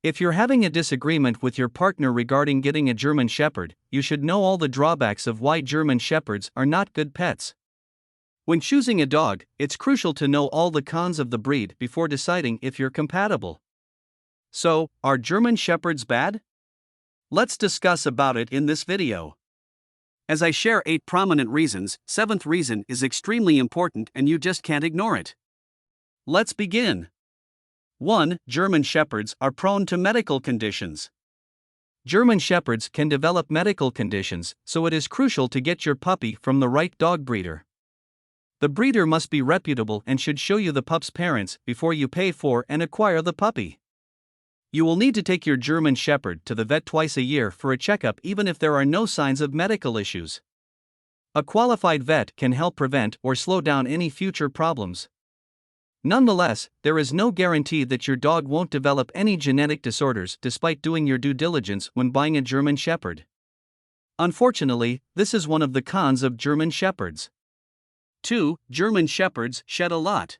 If you're having a disagreement with your partner regarding getting a German Shepherd, you should know all the drawbacks of why German Shepherds are not good pets. When choosing a dog, it's crucial to know all the cons of the breed before deciding if you're compatible. So, are German Shepherds bad? Let's discuss about it in this video. As I share 8 prominent reasons, 7th reason is extremely important and you just can't ignore it. Let's begin. 1. German Shepherds are prone to medical conditions. German Shepherds can develop medical conditions, so it is crucial to get your puppy from the right dog breeder. The breeder must be reputable and should show you the pup's parents before you pay for and acquire the puppy. You will need to take your German Shepherd to the vet twice a year for a checkup even if there are no signs of medical issues. A qualified vet can help prevent or slow down any future problems. Nonetheless, there is no guarantee that your dog won't develop any genetic disorders despite doing your due diligence when buying a German Shepherd. Unfortunately, this is one of the cons of German Shepherds. 2. German Shepherds shed a lot.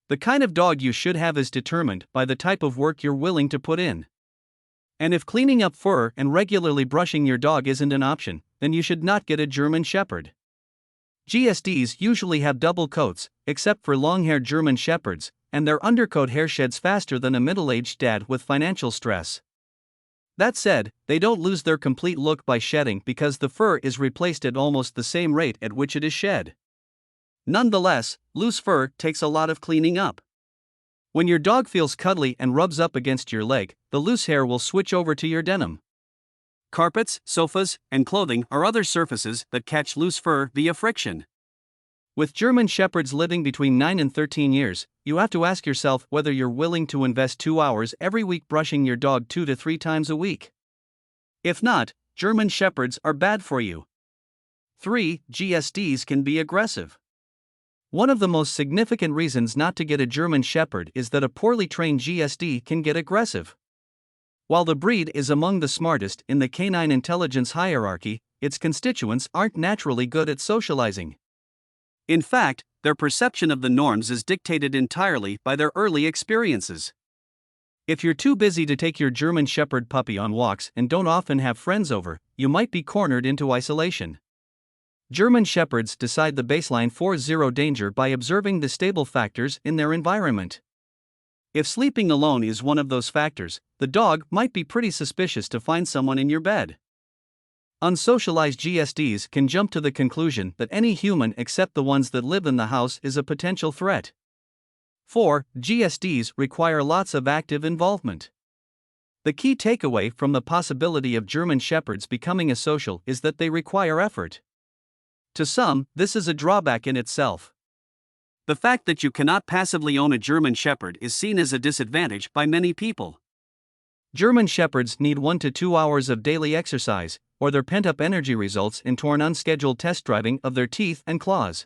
The kind of dog you should have is determined by the type of work you're willing to put in. And if cleaning up fur and regularly brushing your dog isn't an option, then you should not get a German Shepherd. GSDs usually have double coats, except for long-haired German Shepherds, and their undercoat hair sheds faster than a middle-aged dad with financial stress. That said, they don't lose their complete look by shedding because the fur is replaced at almost the same rate at which it is shed. Nonetheless, loose fur takes a lot of cleaning up. When your dog feels cuddly and rubs up against your leg, the loose hair will switch over to your denim. Carpets, sofas, and clothing are other surfaces that catch loose fur via friction. With German Shepherds living between 9 and 13 years, you have to ask yourself whether you're willing to invest 2 hours every week brushing your dog 2 to 3 times a week. If not, German Shepherds are bad for you. 3. GSDs can be aggressive. One of the most significant reasons not to get a German Shepherd is that a poorly trained GSD can get aggressive. While the breed is among the smartest in the canine intelligence hierarchy, its constituents aren't naturally good at socializing. In fact, their perception of the norms is dictated entirely by their early experiences. If you're too busy to take your German Shepherd puppy on walks and don't often have friends over, you might be cornered into isolation. German Shepherds decide the baseline for zero danger by observing the stable factors in their environment. If sleeping alone is one of those factors, the dog might be pretty suspicious to find someone in your bed. Unsocialized GSDs can jump to the conclusion that any human except the ones that live in the house is a potential threat. 4. GSDs require lots of active involvement. The key takeaway from the possibility of German Shepherds becoming asocial is that they require effort. To some, this is a drawback in itself. The fact that you cannot passively own a German Shepherd is seen as a disadvantage by many people. German Shepherds need 1 to 2 hours of daily exercise, or their pent-up energy results in torn unscheduled test driving of their teeth and claws.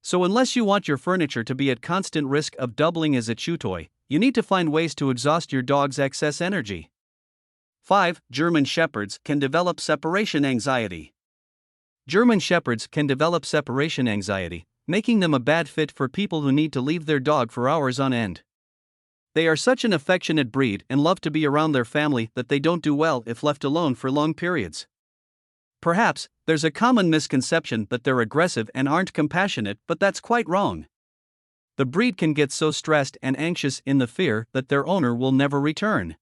So unless you want your furniture to be at constant risk of doubling as a chew toy, you need to find ways to exhaust your dog's excess energy. 5. German Shepherds can develop separation anxiety. German Shepherds can develop separation anxiety, making them a bad fit for people who need to leave their dog for hours on end. They are such an affectionate breed and love to be around their family that they don't do well if left alone for long periods. Perhaps, there's a common misconception that they're aggressive and aren't compassionate, but that's quite wrong. The breed can get so stressed and anxious in the fear that their owner will never return.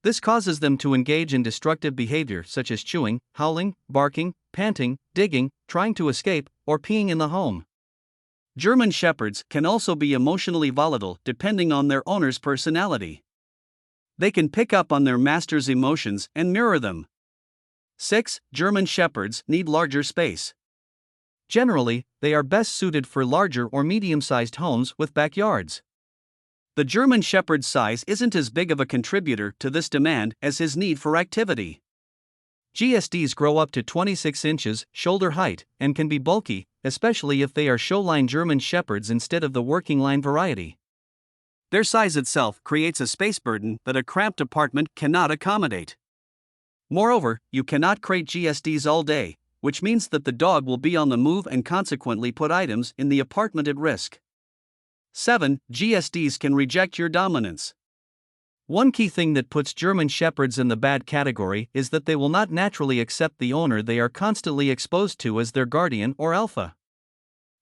This causes them to engage in destructive behavior such as chewing, howling, barking, panting, digging, trying to escape, or peeing in the home. German Shepherds can also be emotionally volatile depending on their owner's personality. They can pick up on their master's emotions and mirror them. 6. German Shepherds need larger space. Generally, they are best suited for larger or medium-sized homes with backyards. The German Shepherd's size isn't as big of a contributor to this demand as his need for activity. GSDs grow up to 26 inches shoulder height and can be bulky, especially if they are showline German Shepherds instead of the working line variety. Their size itself creates a space burden that a cramped apartment cannot accommodate. Moreover, you cannot crate GSDs all day, which means that the dog will be on the move and consequently put items in the apartment at risk. 7. GSDs can reject your dominance. One key thing that puts German Shepherds in the bad category is that they will not naturally accept the owner they are constantly exposed to as their guardian or alpha.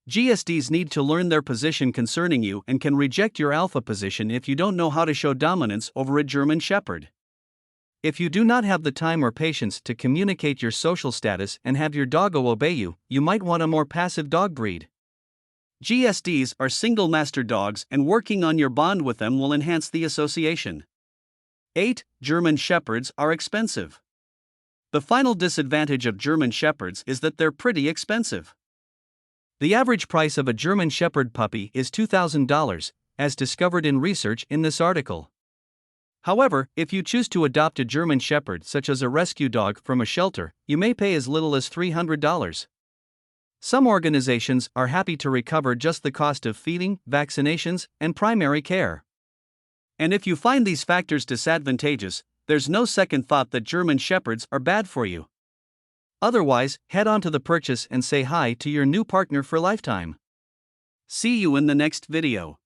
GSDs need to learn their position concerning you and can reject your alpha position if you don't know how to show dominance over a German Shepherd. If you do not have the time or patience to communicate your social status and have your doggo obey you, you might want a more passive dog breed. GSDs are single master dogs, and working on your bond with them will enhance the association. 8. German Shepherds are expensive. The final disadvantage of German Shepherds is that they're pretty expensive. The average price of a German Shepherd puppy is $2,000, as discovered in research in this article. However, if you choose to adopt a German Shepherd, such as a rescue dog from a shelter, you may pay as little as $300. Some organizations are happy to recover just the cost of feeding, vaccinations, and primary care. And if you find these factors disadvantageous, there's no second thought that German Shepherds are bad for you. Otherwise, head on to the purchase and say hi to your new partner for lifetime. See you in the next video.